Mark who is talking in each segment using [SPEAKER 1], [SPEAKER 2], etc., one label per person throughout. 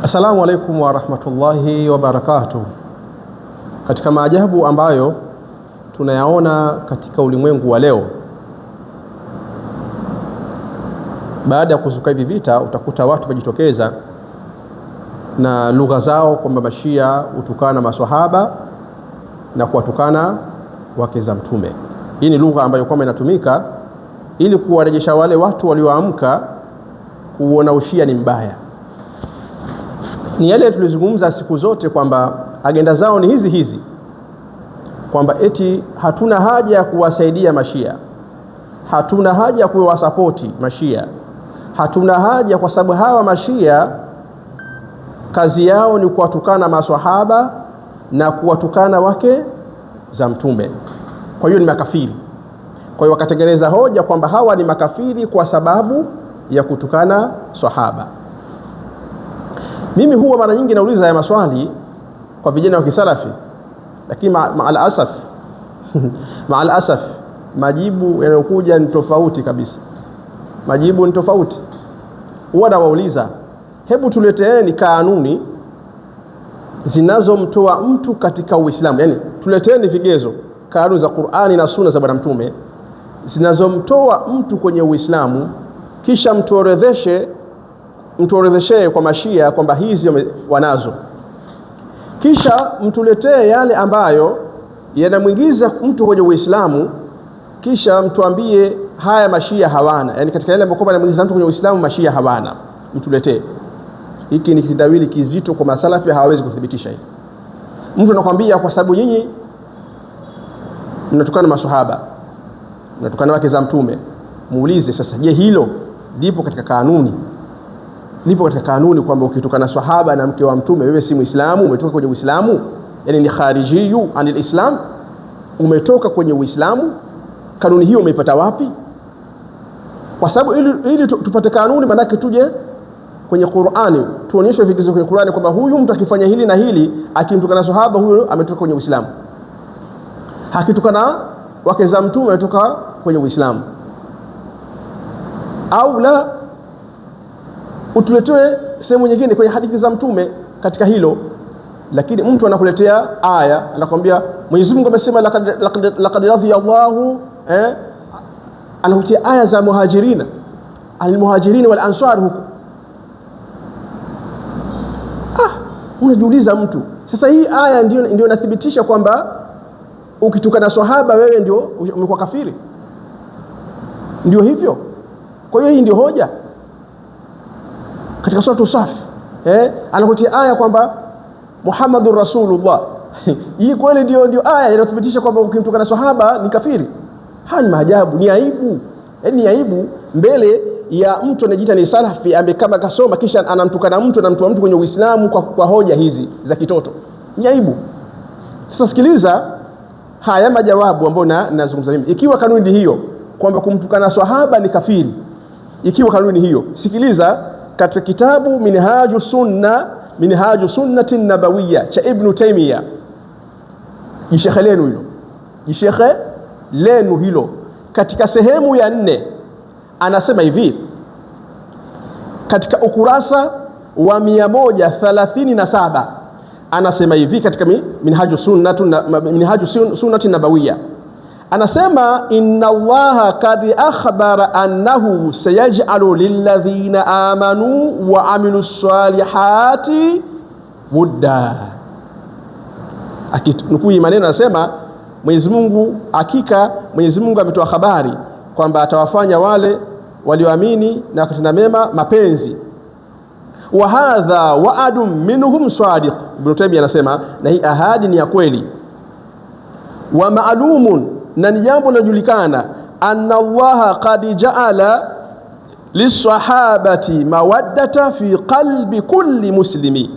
[SPEAKER 1] Assalamu alaikum wa rahmatullahi wa barakatuh. Katika maajabu ambayo tunayaona katika ulimwengu wa leo, baada ya kuzuka hivi vita, utakuta watu wajitokeza na lugha zao kwamba Mashia utukana maswahaba na kuwatukana wake za Mtume. Hii ni lugha ambayo kwamba inatumika ili kuwarejesha wale watu walioamka kuona ushia ni mbaya. Ni yale tulizungumza siku zote kwamba agenda zao ni hizi kwamba eti hatuna haja ya kuwasaidia Mashia, hatuna haja ya kuwasapoti Mashia, hatuna haja kwa sababu hawa Mashia kazi yao ni kuwatukana maswahaba na kuwatukana wake za Mtume, kwa hiyo ni makafiri. Kwa hiyo wakatengeneza hoja kwamba hawa ni makafiri kwa sababu ya kutukana swahaba. Mimi huwa mara nyingi nauliza ya maswali kwa vijana wa kisalafi, lakini maal asaf majibu yanayokuja ni tofauti kabisa. Majibu ni tofauti. Huwa nawauliza, hebu tuleteeni kanuni zinazomtoa mtu katika Uislamu. Yani tuleteeni vigezo, kanuni za Qur'ani na Sunna za Bwana Mtume zinazomtoa mtu kwenye Uislamu, kisha mtuorodheshe kwa Mashia kwamba hizi wanazo, kisha mtuletee yale ambayo yanamwingiza mtu kwenye Uislamu, kisha mtuambie haya Mashia hawana. Yani katika yale ambayo yanamwingiza mtu kwenye Uislamu Mashia hawana, mtuletee. Hiki ni kidawili kizito kwa masalafi, hawawezi kuthibitisha hili. Mtu anakuambia kwa sababu nyinyi mnatukana maswahaba, mnatukana wake za Mtume, muulize sasa, je, hilo lipo katika kanuni? Lipo katika kanuni kwamba ukitukana swahaba na mke wa Mtume wewe si Muislamu, umetoka kwenye Uislamu? Yani ni kharijiyu anil Islam, umetoka kwenye Uislamu. Kanuni hiyo umeipata wapi? Kwa sababu ili tupate kanuni, manake tuje kwenye Qur'ani, tuonyeshwe vigezo kwenye Qur'ani kwamba huyu mtu akifanya hili na hili, akimtukana swahaba, huyo ametoka kwenye Uislamu. Akitukana wake za Mtume ametoka kwenye Uislamu. Au la, utuletee sehemu nyingine kwenye hadithi za Mtume katika hilo. Lakini mtu anakuletea aya, anakuambia Mwenyezi Mungu amesema laqad radiyallahu, anakuletea aya za muhajirina, almuhajirin wal ansar huko. Unajiuliza mtu, sasa hii aya ndio inathibitisha kwamba ukitukana swahaba wewe ndio umekuwa kafiri? Ndio hivyo? Kwa hiyo hii ndio hoja katika sura Saf, anakutia aya kwamba Muhammadur Rasulullah. Hii kweli ndio aya inathibitisha kwamba ukimtukana swahaba ni kafiri? Haya ni maajabu, ni aibu. Ni aibu mbele ya mtu anajiita ni salafi, ambaye kama kasoma kisha anamtukana mtu na mtu wa mtu kwenye Uislamu kwa hoja hizi za kitoto. Ni aibu. Sasa sikiliza haya majawabu ambayo nazungumza mimi. Ikiwa kanuni hiyo kwamba kumtukana swahaba ni kafiri, ikiwa kanuni hiyo, sikiliza katika kitabu Minhaju Sunnati Nabawiyya cha Ibn Taymiyyah, jishekhe lenu hilo, katika sehemu ya 4 anasema hivi, katika ukurasa wa 137 anasema hivi katika Minhaju Sunnati Nabawiyya, anasema inna Allaha qad akhbara annahu sayaj'alu lilladhina amanu wa amilus salihati wudda. Akinukuu maneno anasema hakika Mwenyezi Mungu ametoa habari kwamba atawafanya wale walioamini na kutenda mema mapenzi. Wa hadha wa'adun minhum sadiq. Ibn Taymiyyah anasema na hii ahadi ni ya kweli. Wa ma'lumun, na ni jambo linalojulikana, anna Allaha qad ja'ala lisahabati mawaddata fi qalbi kulli muslimi,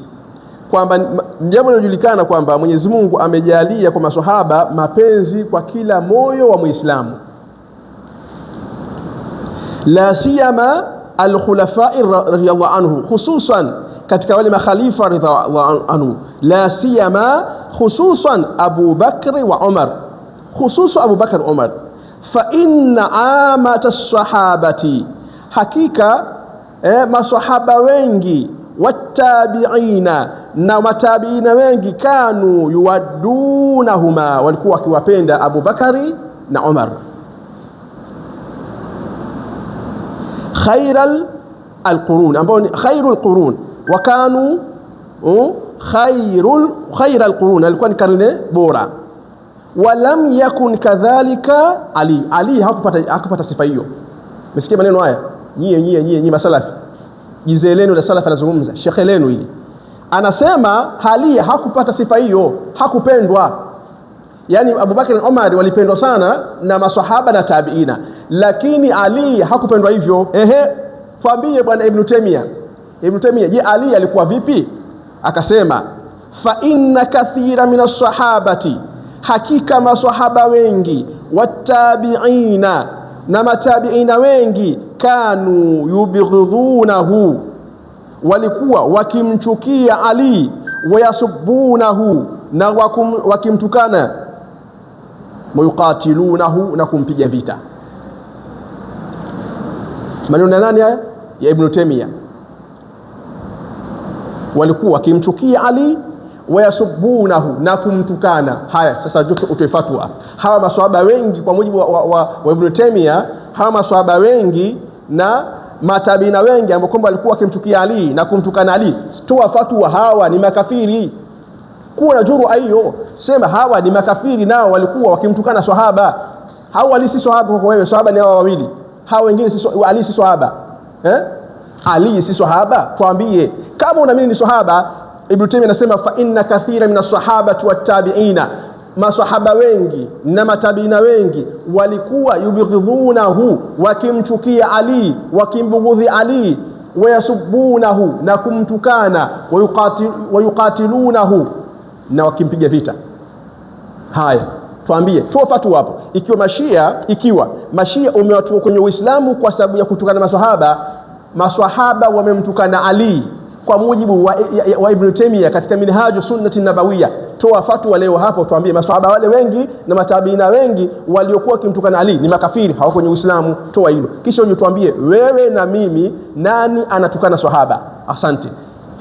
[SPEAKER 1] kwamba jambo linalojulikana kwamba Mwenyezi Mungu amejalia kwa maswahaba mapenzi kwa kila moyo wa Muislamu. La siyama al-khulafa'i radhiyallahu anhu, hususan katika wale makhalifa radhiyallahu anhu. La siyama hususan Abu Bakr wa Umar, hususan Abu Bakr Umar. Fa inna amata as-sahabati, hakika maswahaba wengi wattabi'ina, na matabiina wengi, kanu yuwaddunahuma, walikuwa wakiwapenda Abu Bakari na Umar. Khairal alqurun, ambao ni khairul qurun, wa kanu khairal qurun, alikuwa ni karne bora. Walam yakun kadhalika Ali hakupata sifa hiyo. Msikie maneno haya nyie masalafi, jize lenu la salafi anazungumza, shekhe lenu hili anasema Ali hakupata sifa hiyo, hakupendwa. Yani Abu Bakr na Umar walipendwa sana na maswahaba na tabiina, lakini Ali hakupendwa hivyo. Tuambie bwana Ibn Taymiyyah, je, Ali alikuwa vipi? Akasema fa inna kathira min as-sahabati, hakika maswahaba wengi, wattabiina, na matabiina wengi, kanu yubghidunahu, walikuwa wakimchukia Ali, wayasubunahu, na wakimtukana, wayuqatilunahu, na kumpiga vita. Maneno ya nani haya? Ya Ibn Taymiyyah. Walikuwa wakimchukia Ali, wayasubunahu, na kumtukana. Haya sasa utoe fatwa. Hawa maswahaba wengi kwa mujibu wa Ibn Taymiyyah, hawa maswahaba wengi na matabina wengi ambao kwamba walikuwa wakimchukia Ali na kumtukana Ali, toa fatwa hawa ni makafiri. Kuwa na juru hiyo, sema hawa ni makafiri, nao walikuwa wakimtukana swahaba. Hawa Ali si swahaba kwa wewe, swahaba ni hawa wawili. Hawa wengine si Ali si swahaba. Ali si swahaba, tuambie kama unaamini ni swahaba. Ibn Taymiyyah anasema fa inna kathira min as-sahabati wat-tabi'ina, maswahaba wengi na matabiina wengi walikuwa yubghidhunahu, wakimchukia Ali, wakimbughudhi Ali, wayasubunahu, na kumtukana, wayuqatilunahu, na wakimpiga vita. Haya, tuambie, toa fatwa hapo. Ikiwa mashia umewatua kwenye Uislamu kwa sababu ya kutukana maswahaba wamemtukana Ali kwa mujibu wa Ibn Taymiyyah katika Minhaju Sunnati Nabawiyya, toa fatwa leo hapo, tuambie maswahaba wale wengi na matabiina wengi waliokuwa kimtukana Ali ni makafiri, hawako kwenye Uislamu. Toa hilo, kisha uje tuambie wewe na mimi nani anatukana swahaba. Asante.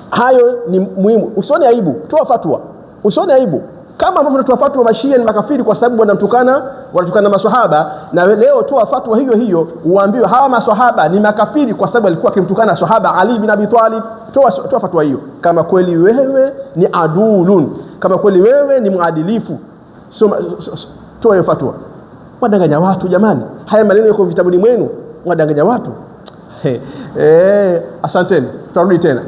[SPEAKER 1] Hayo ni muhimu, usione aibu, toa fatwa, usione aibu. Kama ambavyo tunatoa fatwa mashia ni makafiri kwa sababu wanatukana maswahaba, na leo toa fatwa hiyo uambiwe hawa maswahaba ni makafiri kwa sababu alikuwa akimtukana swahaba Ali bin Abi Talib. Toa fatwa hiyo kama kweli wewe ni adulun, kama kweli wewe ni mwadilifu. Toa hiyo fatwa. Wadanganya watu jamani, haya maneno yako vitabuni mwenu, wadanganya watu. Asanteni, tutarudi tena.